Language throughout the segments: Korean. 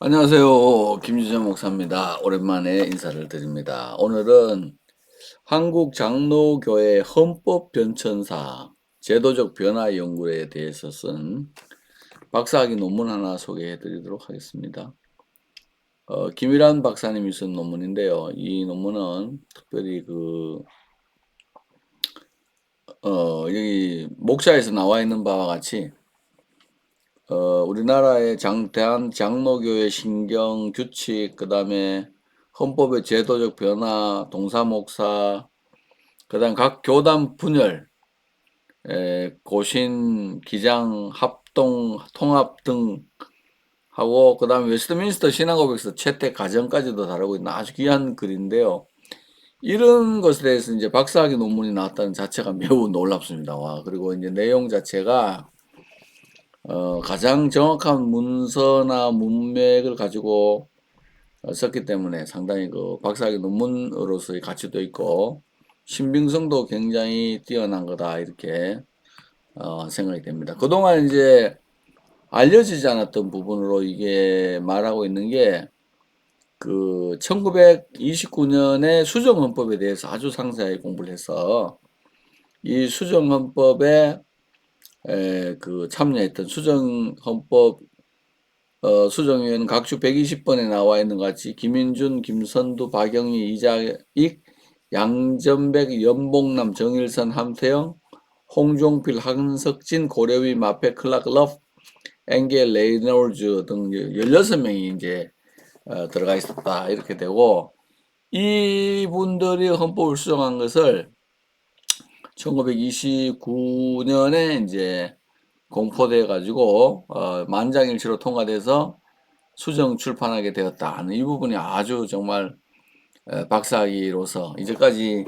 안녕하세요. 김유정 목사입니다. 오랜만에 인사를 드립니다. 오늘은 한국 장로교회 헌법 변천사 제도적 변화 연구에 대해서 쓴 박사학위 논문 하나 소개해 드리도록 하겠습니다. 김일환 박사님이 쓴 논문인데요. 이 논문은 특별히 여기 목차에서 나와 있는 바와 같이 우리나라의 대한 장로교회 신경 규칙, 그 다음에 헌법의 제도적 변화, 동사목사, 그 다음 각 교단 분열, 고신, 기장, 합동, 통합 등 하고, 그 다음에 웨스트민스터 신앙고백서 채택 과정까지도 다루고 있는 아주 귀한 글인데요. 이런 것에 대해서 이제 박사학위 논문이 나왔다는 자체가 매우 놀랍습니다. 와, 그리고 이제 내용 자체가 가장 정확한 문서나 문맥을 가지고 썼기 때문에 상당히 박사학위 논문으로서의 가치도 있고 신빙성도 굉장히 뛰어난 거다 이렇게 생각이 됩니다. 그동안 이제 알려지지 않았던 부분으로 이게 말하고 있는 게 1929년에 수정헌법에 대해서 아주 상세하게 공부를 해서 이 수정헌법에 참여했던 수정헌법 수정위원은 각주 120번에 나와 있는 것 같이 김인준, 김선두, 박영희, 이자익, 양전백, 연봉남, 정일선, 함태영, 홍종필, 한석진, 고려위, 마페, 클락, 러프, 앵겔, 레이놀즈 등 16명이 이제 들어가 있었다 이렇게 되고, 이분들이 헌법을 수정한 것을 1929년에 이제 공포돼 가지고 만장일치로 통과돼서 수정 출판하게 되었다. 이 부분이 아주 정말 박사학위로서 이제까지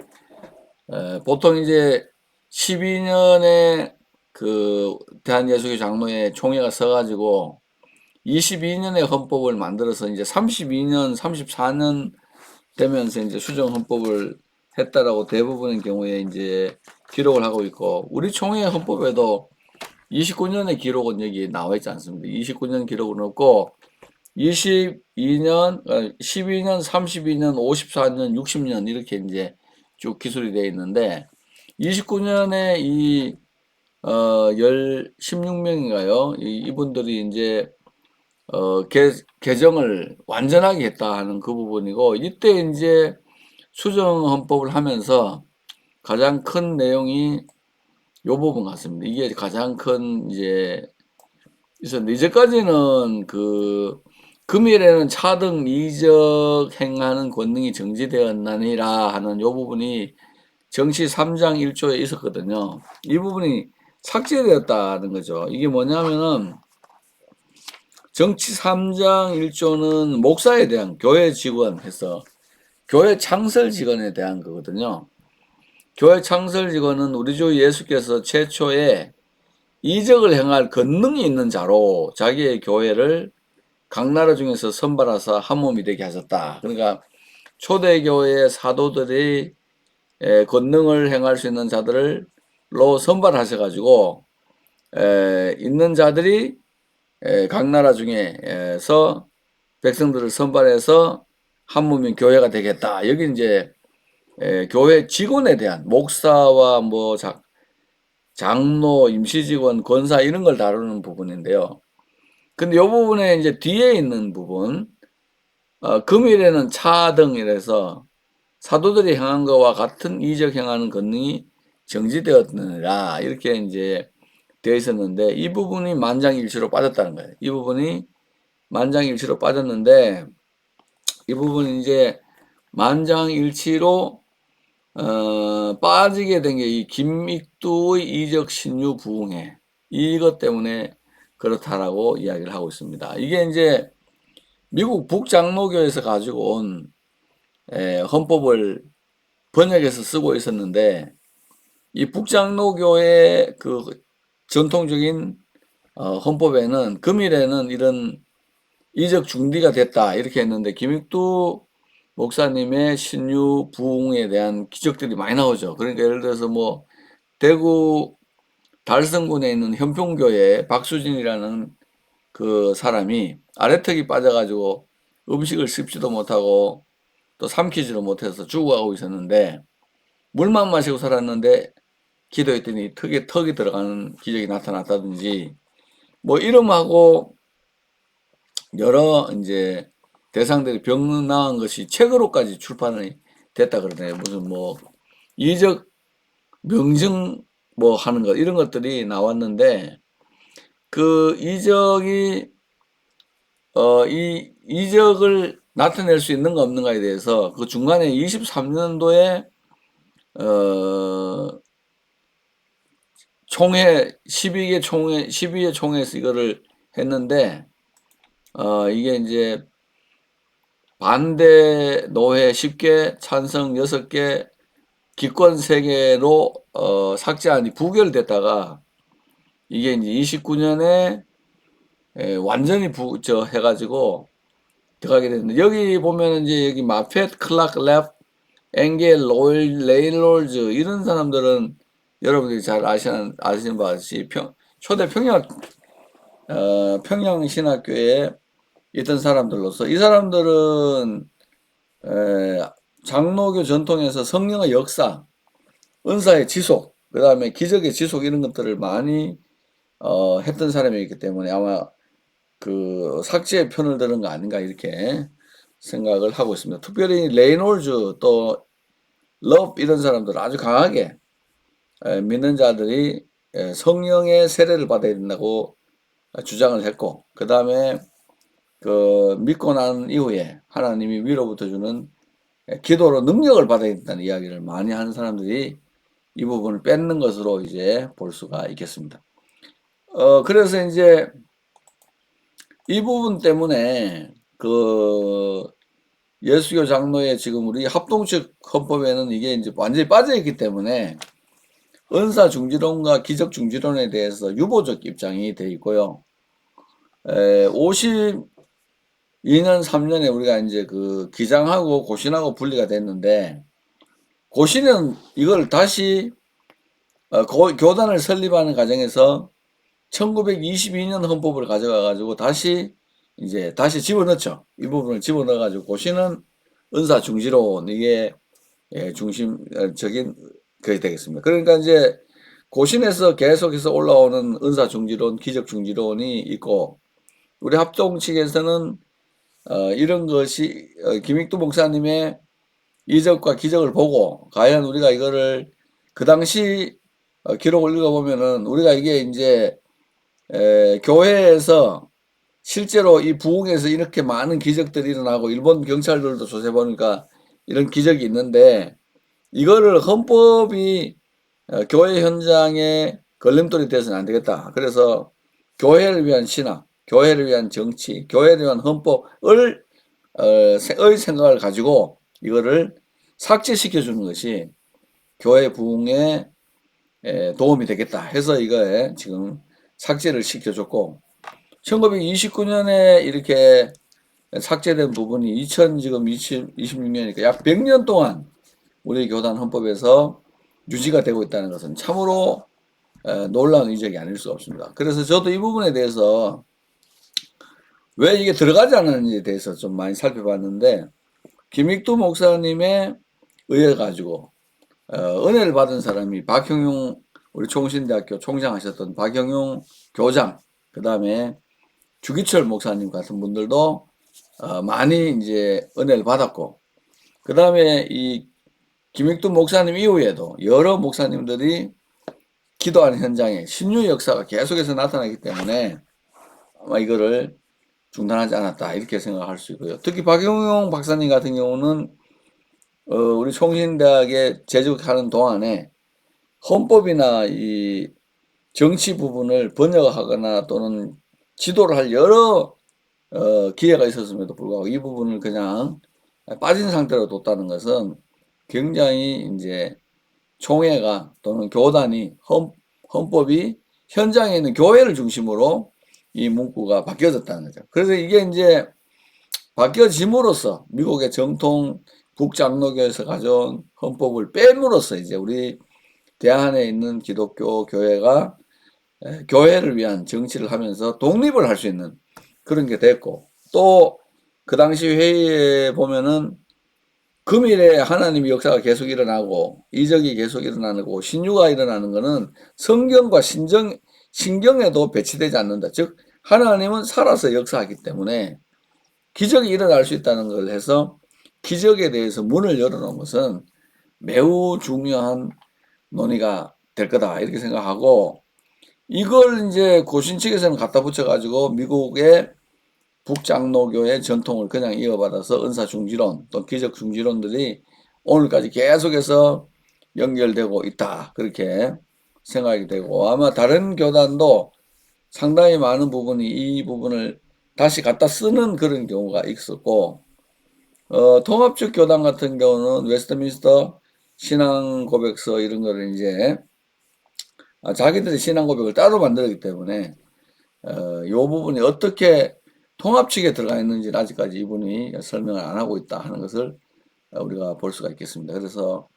보통 이제 12년에 대한예수교 장로회 총회가 서가지고 22년에 헌법을 만들어서 이제 32년, 34년 되면서 이제 수정 헌법을 했다라고 대부분의 경우에 이제 기록을 하고 있고, 우리 총회 헌법에도 29년의 기록은 여기 나와 있지 않습니다. 29년 기록은 없고 22년, 12년, 32년, 54년, 60년 이렇게 이제 쭉 기술이 되어 있는데 29년에 16명인가요? 이분들이 이제 개정을 완전하게 했다 하는 그 부분이고, 이때 이제 수정 헌법을 하면서 가장 큰 내용이 요 부분 같습니다. 이게 가장 큰 이제 있었는데, 이제까지는 금일에는 차등 이적 행하는 권능이 정지되었나니라 하는 요 부분이 정치 3장 1조에 있었거든요. 이 부분이 삭제되었다는 거죠. 이게 뭐냐면은 정치 3장 1조는 목사에 대한 교회 직원 해서 교회 창설 직원에 대한 거거든요. 교회 창설 직원은 우리 주 예수께서 최초에 이적을 행할 권능이 있는 자로 자기의 교회를 각 나라 중에서 선발하사 한 몸이 되게 하셨다. 그러니까 초대교회의 사도들이 권능을 행할 수 있는 자들로 선발하셔가지고 있는 자들이 각 나라 중에서 백성들을 선발해서 한 몸인 교회가 되겠다. 여기 이제 교회 직원에 대한 목사와 뭐 장로, 임시직원, 권사 이런 걸 다루는 부분인데요. 근데 이 부분에 이제 뒤에 있는 부분, 금일에는 차등 이래서 사도들이 행한 것과 같은 이적 행하는 권능이 정지되었느니라 이렇게 이제 되어 있었는데, 이 부분이 만장일치로 빠졌다는 거예요. 이 부분이 만장일치로 빠졌는데, 이 부분이 이제 만장일치로 빠지게 된 게 이 김익두의 이적 신유 부흥회, 이것 때문에 그렇다라고 이야기를 하고 있습니다. 이게 이제 미국 북장로교에서 가지고 온 헌법을 번역해서 쓰고 있었는데, 이 북장로교의 전통적인 헌법에는 금일에는 이런 이적 중디가 됐다 이렇게 했는데, 김익두 목사님의 신유 부흥에 대한 기적들이 많이 나오죠. 그러니까 예를 들어서 뭐 대구 달성군에 있는 현평교회 박수진이라는 그 사람이 아래턱이 빠져가지고 음식을 씹지도 못하고 또 삼키지도 못해서 죽어가고 있었는데 물만 마시고 살았는데 기도했더니 턱이 들어가는 기적이 나타났다든지 뭐 이름하고 여러 이제 대상들이 병 나은 것이 책으로까지 출판이 됐다 그러네요. 무슨 뭐 이적 명증 뭐 하는 것 이런 것들이 나왔는데 그 이적이 이 이적을 나타낼 수 있는가 없는가에 대해서 그 중간에 23년도에 총회 12개 총회에서 이거를 했는데 이게 이제 반대 노회 10개, 찬성 6개, 기권 3개로 삭제안이 부결됐다가 이게 이제 29년에 완전히 해가지고 들어가게 됐는데 여기 보면은 이제 여기 마펫, 클락, 랩, 엥겔, 레일롤즈 이런 사람들은 여러분들이 잘 아시는 바 같이 초대 평양 신학교에 있던 사람들로서 이 사람들은 장로교 전통에서 성령의 역사, 은사의 지속, 그 다음에 기적의 지속 이런 것들을 많이 했던 사람이기 때문에 아마 그 삭제의 편을 드는 거 아닌가 이렇게 생각을 하고 있습니다. 특별히 레이놀즈 또 러브 이런 사람들은 아주 강하게 믿는 자들이 성령의 세례를 받아야 된다고 주장을 했고 그 다음에 그 믿고 난 이후에 하나님이 위로부터 주는 기도로 능력을 받아야 된다는 이야기를 많이 하는 사람들이 이 부분을 뺏는 것으로 이제 볼 수가 있겠습니다. 그래서 이제 이 부분 때문에 그 예수교 장로의 지금 우리 합동측 헌법에는 이게 이제 완전히 빠져있기 때문에 은사 중지론과 기적 중지론에 대해서 유보적 입장이 돼 있고요. 52년 3년에 우리가 이제 그 기장하고 고신하고 분리가 됐는데 고신은 이걸 다시 교단을 설립하는 과정에서 1922년 헌법을 가져가 가지고 다시 집어넣죠. 이 부분을 집어넣어 가지고 고신은 은사 중지론 이게 중심적인 그게 되겠습니다. 그러니까 이제 고신에서 계속해서 올라오는 은사 중지론, 기적 중지론이 있고 우리 합동 측에서는 이런 것이 김익두 목사님의 이적과 기적을 보고 과연 우리가 이거를 그 당시 기록을 읽어보면은 우리가 이게 이제 교회에서 실제로 이 부흥에서 이렇게 많은 기적들이 일어나고 일본 경찰들도 조사해 보니까 이런 기적이 있는데 이거를 헌법이 교회 현장에 걸림돌이 돼서는 안 되겠다. 그래서 교회를 위한 신학, 교회를 위한 정치, 교회를 위한 헌법을 의 생각을 가지고 이거를 삭제시켜 주는 것이 교회 부흥에 도움이 되겠다 해서 이거에 지금 삭제를 시켜줬고 1929년에 이렇게 삭제된 부분이 지금 26년이니까 약 100년 동안 우리 교단 헌법에서 유지가 되고 있다는 것은 참으로 놀라운 이적이 아닐 수 없습니다. 그래서 저도 이 부분에 대해서 왜 이게 들어가지 않았는지에 대해서 좀 많이 살펴봤는데 김익두 목사님에 의해 가지고 은혜를 받은 사람이 박형용 우리 총신대학교 총장하셨던 박형용 교장 그 다음에 주기철 목사님 같은 분들도 많이 이제 은혜를 받았고 그 다음에 이 김익두 목사님 이후에도 여러 목사님들이 기도하는 현장에 신유의 역사가 계속해서 나타나기 때문에 아마 이거를 중단하지 않았다 이렇게 생각할 수 있고요. 특히 박용용 박사님 같은 경우는 우리 총신대학에 재직하는 동안에 헌법이나 이 정치 부분을 번역하거나 또는 지도를 할 여러 기회가 있었음에도 불구하고 이 부분을 그냥 빠진 상태로 뒀다는 것은 굉장히 이제 총회가 또는 교단이 헌법이 현장에 있는 교회를 중심으로 이 문구가 바뀌어졌다는 거죠. 그래서 이게 이제 바뀌어짐으로써 미국의 정통 북장로교에서 가져온 헌법을 뺨으로써 이제 우리 대한에 있는 기독교 교회가 교회를 위한 정치를 하면서 독립을 할 수 있는 그런 게 됐고, 또 그 당시 회의에 보면은 금일에 하나님의 역사가 계속 일어나고 이적이 계속 일어나고 신유가 일어나는 것은 성경과 신경에도 배치되지 않는다. 즉 하나님은 살아서 역사하기 때문에 기적이 일어날 수 있다는 걸 해서 기적에 대해서 문을 열어놓은 것은 매우 중요한 논의가 될 거다 이렇게 생각하고, 이걸 이제 고신 측에서는 갖다 붙여가지고 미국의 북장로교의 전통을 그냥 이어받아서 은사중지론 또 기적중지론들이 오늘까지 계속해서 연결되고 있다 그렇게 생각이 되고, 아마 다른 교단도 상당히 많은 부분이 이 부분을 다시 갖다 쓰는 그런 경우가 있었고, 통합적 교단 같은 경우는 웨스트민스터 신앙 고백서 이런 거를 이제 자기들의 신앙 고백을 따로 만들었기 때문에 요 부분이 어떻게 통합 측에 들어가 있는지는 아직까지 이분이 설명을 안 하고 있다 하는 것을 우리가 볼 수가 있겠습니다. 그래서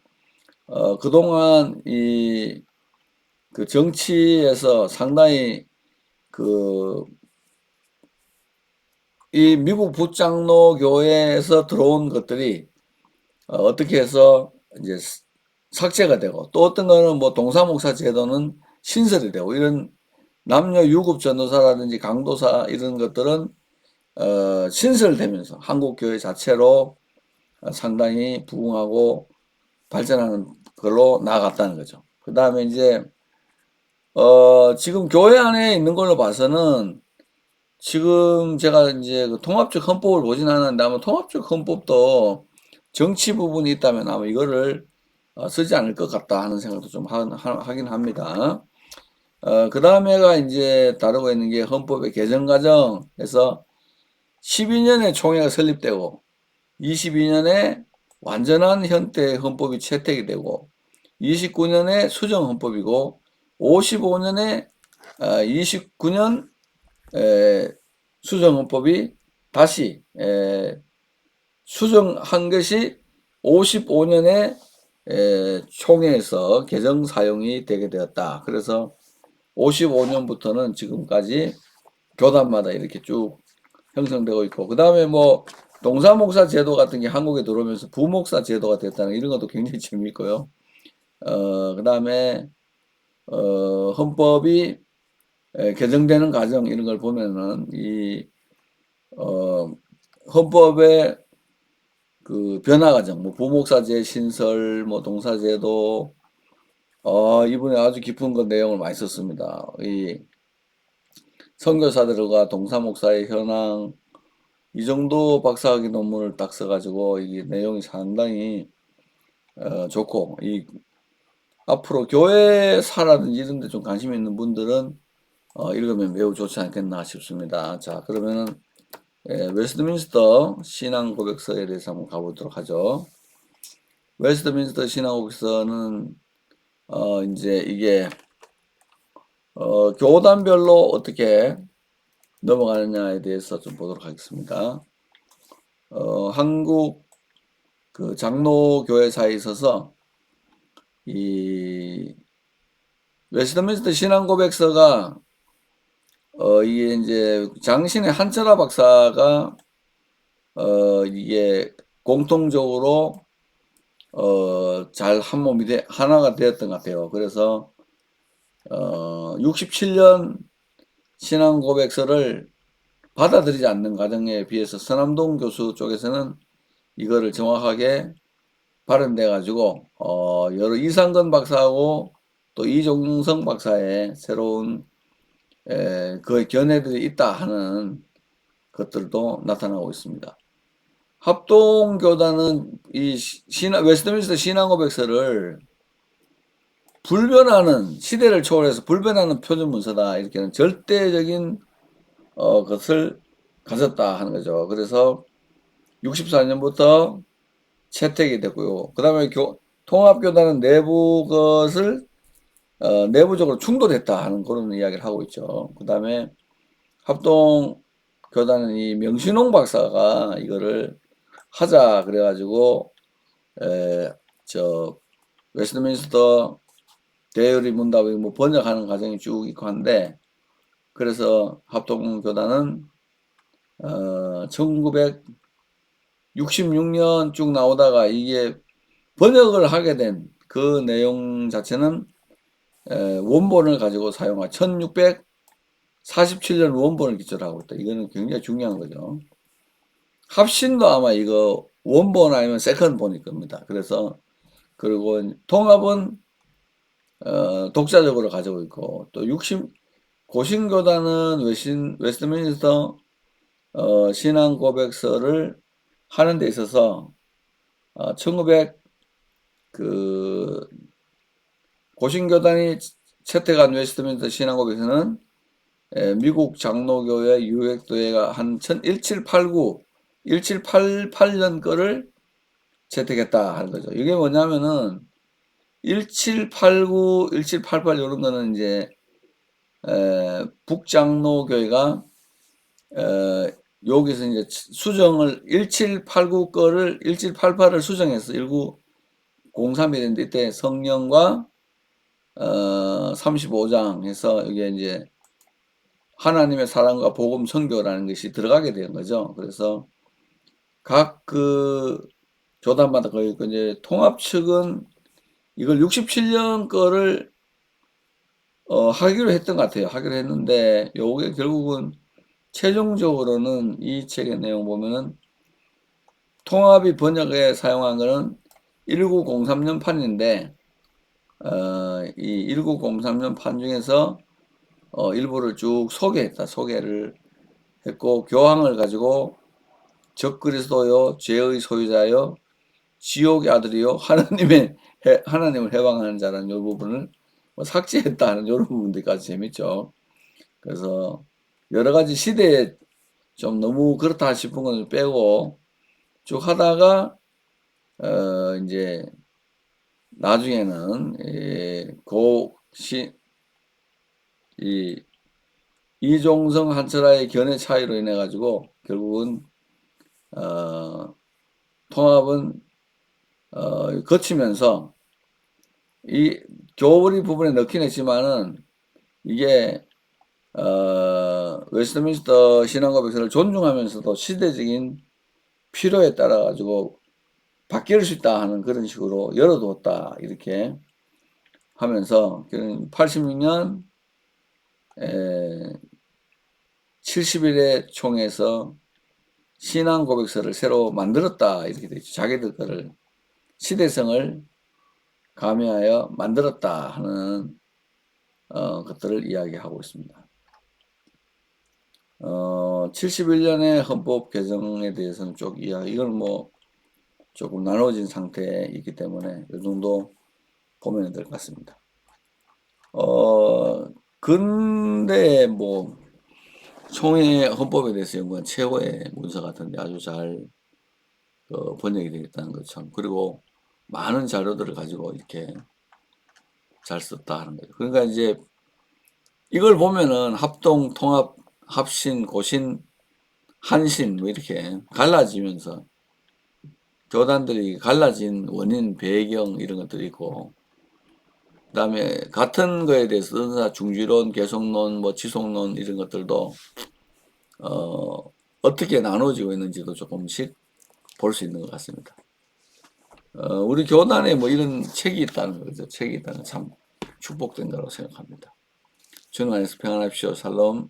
그동안 그 정치에서 상당히 이 미국 북장로 교회에서 들어온 것들이 어떻게 해서 이제 삭제가 되고, 또 어떤 거는 뭐 동사목사 제도는 신설이 되고, 이런 남녀 유급 전도사라든지 강도사 이런 것들은 신설되면서 한국 교회 자체로 상당히 부흥하고 발전하는 걸로 나아갔다는 거죠. 그 다음에 이제 지금 교회 안에 있는 걸로 봐서는 지금 제가 이제 그 통합적 헌법을 보진 않았는데 아마 통합적 헌법도 정치 부분이 있다면 아마 이거를 쓰지 않을 것 같다 하는 생각도 좀 하긴 합니다. 그 다음에가 이제 다루고 있는 게 헌법의 개정 과정에서 12년에 총회가 설립되고 22년에 완전한 현대 헌법이 채택이 되고 29년에 수정 헌법이고 55년에 29년 수정 헌법이 다시 수정한 것이 55년에 총회에서 개정 사용이 되게 되었다. 그래서 55년부터는 지금까지 교단마다 이렇게 쭉 형성되고 있고, 그 다음에 뭐 동사목사 제도 같은 게 한국에 들어오면서 부목사 제도가 됐다는 이런 것도 굉장히 재미있고요. 그 다음에 헌법이 개정되는 과정 이런 걸 보면은 헌법의 그 변화 과정, 뭐 부목사제 신설, 뭐 동사제도, 이분이 아주 깊은 그 내용을 많이 썼습니다. 이 선교사들과 동사목사의 현황, 이 정도 박사학위 논문을 딱 써가지고 이 내용이 상당히 좋고, 앞으로 교회사라든지 이런 데 좀 관심 있는 분들은 읽으면 매우 좋지 않겠나 싶습니다. 자, 그러면은 웨스트민스터 신앙 고백서에 대해서 한번 가보도록 하죠. 웨스트민스터 신앙 고백서는 이제 이게 교단별로 어떻게 넘어가느냐에 대해서 좀 보도록 하겠습니다. 한국 그 장로교회사에 있어서 이 웨스트민스터 신앙 고백서가 이게 이제 장신의 한철아 박사가 이게 공통적으로 잘 하나가 되었던 것 같아요. 그래서 67년 신앙 고백서를 받아들이지 않는 과정에 비해서 서남동 교수 쪽에서는 이거를 정확하게 발현돼 가지고 여러 이상건 박사하고 또 이종성 박사의 새로운 그 견해들이 있다 하는 것들도 나타나고 있습니다. 합동교단은 이 웨스트민스터 신앙고백서를 불변하는, 시대를 초월해서 불변하는 표준문서다 이렇게는 절대적인 것을 가졌다 하는 거죠. 그래서 64년부터 채택이 됐고요. 그 다음에 통합교단은 내부 것을 내부적으로 충돌했다 하는 그런 이야기를 하고 있죠. 그 다음에 합동교단은 이 명신홍 박사가 이거를 하자 그래가지고 웨스트민스터 대열이 문답이 뭐 번역하는 과정이 쭉 있고 한데, 그래서 합동교단은 1966년 쭉 나오다가 이게 번역을 하게 된 그 내용 자체는 원본을 가지고 사용한 1647년 원본을 기초로 하고 있다. 이거는 굉장히 중요한 거죠. 합신도 아마 이거 원본 아니면 세컨본일 겁니다. 그래서 그리고 통합은 독자적으로 가지고 있고 또 고신교단은 웨스트민스터 신앙 고백서를 하는 데 있어서 1900 고신교단이 채택한 웨스트민스터 신앙 고백서는 미국 장로교회 유액도회가 한 1788년 거를 채택했다 하는 거죠. 이게 뭐냐면은 1789, 1788 이런 거는 이제 북장로교회가 여기서 이제 수정을 1789 거를 1788을 수정해서 1903이 됐는데 이때 성령과 35장 해서 이게 이제 하나님의 사랑과 복음 선교라는 것이 들어가게 된 거죠. 그래서 각 교단마다 거의 이제 통합 측은 이걸 67년 거를 하기로 했던 것 같아요. 하기로 했는데 요게 결국은 최종적으로는 이 책의 내용 보면은 통합이 번역에 사용한 거는 1903년 판인데 이 1903년 판 중에서 일부를 쭉 소개를 했고 교황을 가지고 적그리스도요 죄의 소유자요 지옥의 아들이요 하나님을 해방하는 자라는 이 부분을 뭐 삭제했다는 이런 부분들까지 재밌죠. 그래서 여러 가지 시대에 좀 너무 그렇다 싶은 건 빼고 쭉 하다가 이제 나중에는 이종성 한철아의 견해 차이로 인해 가지고 결국은 통합은 거치면서 이 교리 부분에 넣긴 했지만은 이게 웨스트민스터 신앙고백서를 존중하면서도 시대적인 필요에 따라 가지고 바뀔 수 있다 하는 그런 식으로 열어두었다 이렇게 하면서 86년 70일의 총회에서 신앙 고백서를 새로 만들었다 이렇게 되어 있죠. 자기들 거를 시대성을 가미하여 만들었다 하는 것들을 이야기하고 있습니다. 71년의 헌법 개정에 대해서는 이건 뭐 조금 나눠진 상태에 있기 때문에 이 정도 보면 될 것 같습니다. 근대 뭐 총회 헌법에 대해서 연구한 최고의 문서 같은데 아주 잘 번역이 되겠다는 것처럼 그리고 많은 자료들을 가지고 이렇게 잘 썼다 하는 거죠. 그러니까 이제 이걸 보면은 합동, 통합, 합신, 고신, 한신 뭐 이렇게 갈라지면서 교단들이 갈라진 원인, 배경 이런 것들이 있고 그다음에 같은 거에 대해서 중지론, 개성론, 뭐 지속론 이런 것들도 어떻게 나눠지고 있는지도 조금씩 볼 수 있는 것 같습니다. 우리 교단에 뭐 이런 책이 있다는 거죠. 책이 있다는 참 축복된 거라고 생각합니다. 주님 안에서 평안하십시오. 샬롬.